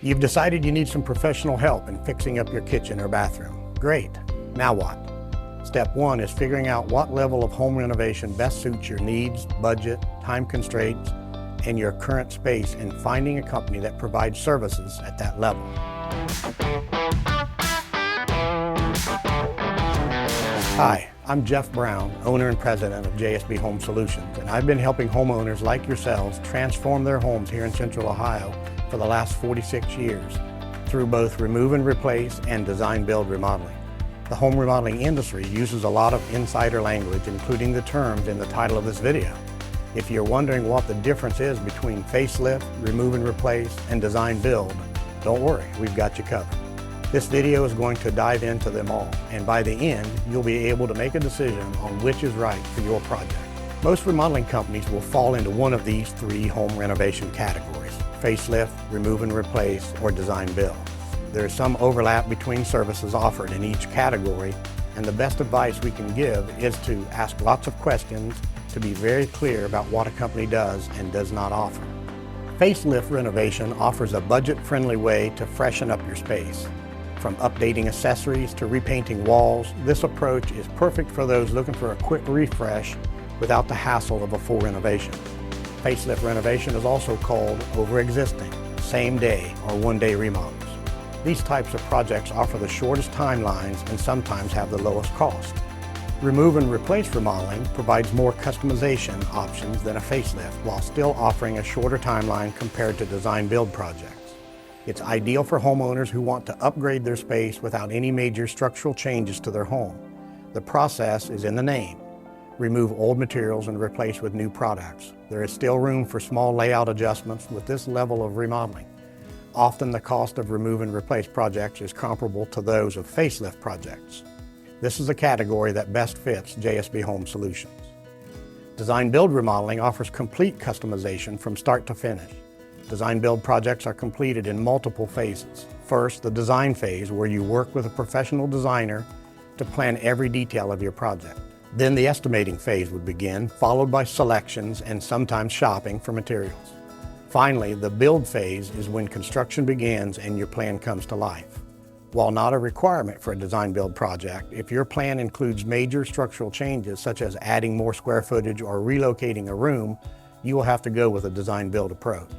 You've decided you need some professional help in fixing up your kitchen or bathroom. Great. Now what? Step 1 is figuring out what level of home renovation best suits your needs, budget, time constraints, and your current space, and finding a company that provides services at that level. Hi, I'm Jeff Brown, owner and president of JSB Home Solutions, and I've been helping homeowners like yourselves transform their homes here in Central Ohio for the last 46 years through both remove and replace and design build remodeling. The home remodeling industry uses a lot of insider language, including the terms in the title of this video. If you're wondering what the difference is between facelift, remove and replace, and design build, don't worry, we've got you covered. This video is going to dive into them all, and by the end, you'll be able to make a decision on which is right for your project. Most remodeling companies will fall into one of these three home renovation categories: facelift, remove and replace, or design build. There is some overlap between services offered in each category, and the best advice we can give is to ask lots of questions to be very clear about what a company does and does not offer. Facelift renovation offers a budget-friendly way to freshen up your space. From updating accessories to repainting walls, this approach is perfect for those looking for a quick refresh without the hassle of a full renovation. Facelift renovation is also called over-existing, same-day, or one-day remodels. These types of projects offer the shortest timelines and sometimes have the lowest cost. Remove and replace remodeling provides more customization options than a facelift, while still offering a shorter timeline compared to design-build projects. It's ideal for homeowners who want to upgrade their space without any major structural changes to their home. The process is in the name. Remove old materials and replace with new products. There is still room for small layout adjustments with this level of remodeling. Often the cost of remove and replace projects is comparable to those of facelift projects. This is a category that best fits JSB Home Solutions. Design build remodeling offers complete customization from start to finish. Design build projects are completed in multiple phases. First, the design phase, where you work with a professional designer to plan every detail of your project. Then the estimating phase would begin, followed by selections and sometimes shopping for materials. Finally, the build phase is when construction begins and your plan comes to life. While not a requirement for a design build project, if your plan includes major structural changes such as adding more square footage or relocating a room, you will have to go with a design build approach.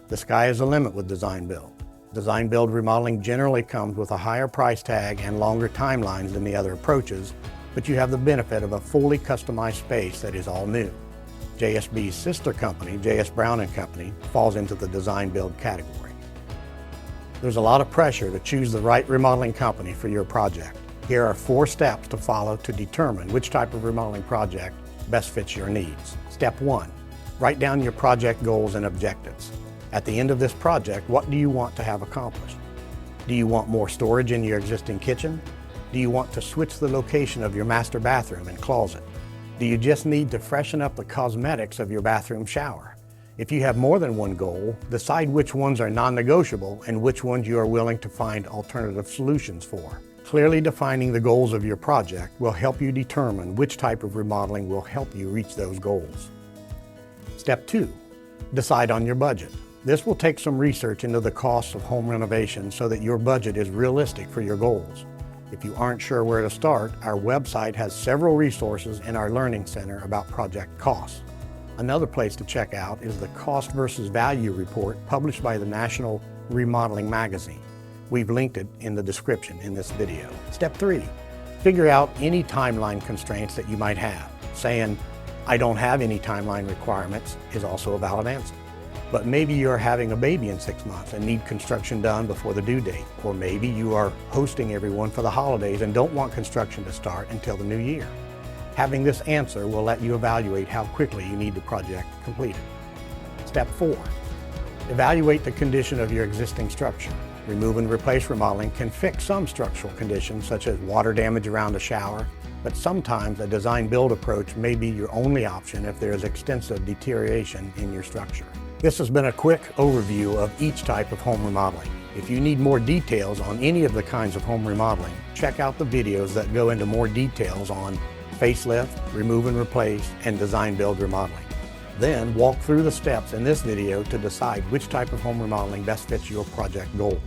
The sky is the limit with design build. Design build remodeling generally comes with a higher price tag and longer timelines than the other approaches, but you have the benefit of a fully customized space that is all new. JSB's sister company, JS Brown & Company, falls into the design build category. There's a lot of pressure to choose the right remodeling company for your project. Here are 4 steps to follow to determine which type of remodeling project best fits your needs. Step 1, write down your project goals and objectives. At the end of this project, what do you want to have accomplished? Do you want more storage in your existing kitchen? Do you want to switch the location of your master bathroom and closet? Do you just need to freshen up the cosmetics of your bathroom shower? If you have more than one goal, decide which ones are non-negotiable and which ones you are willing to find alternative solutions for. Clearly defining the goals of your project will help you determine which type of remodeling will help you reach those goals. Step 2, decide on your budget. This will take some research into the costs of home renovation so that your budget is realistic for your goals. If you aren't sure where to start, our website has several resources in our Learning Center about project costs. Another place to check out is the Cost versus Value report published by the National Remodeling Magazine. We've linked it in the description in this video. Step 3, figure out any timeline constraints that you might have. Saying, "I don't have any timeline requirements" is also a valid answer. But maybe you're having a baby in 6 months and need construction done before the due date. Or maybe you are hosting everyone for the holidays and don't want construction to start until the new year. Having this answer will let you evaluate how quickly you need the project completed. Step 4, evaluate the condition of your existing structure. Remove and replace remodeling can fix some structural conditions such as water damage around a shower, but sometimes a design build approach may be your only option if there is extensive deterioration in your structure. This has been a quick overview of each type of home remodeling. If you need more details on any of the kinds of home remodeling, check out the videos that go into more details on facelift, remove and replace, and design build remodeling. Then walk through the steps in this video to decide which type of home remodeling best fits your project goals.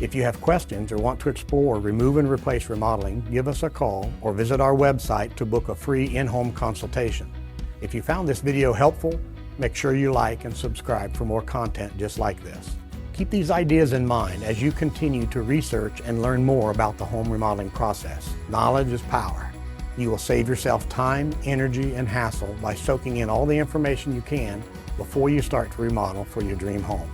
If you have questions or want to explore remove and replace remodeling, give us a call or visit our website to book a free in-home consultation. If you found this video helpful, make sure you like and subscribe for more content just like this. Keep these ideas in mind as you continue to research and learn more about the home remodeling process. Knowledge is power. You will save yourself time, energy, and hassle by soaking in all the information you can before you start to remodel for your dream home.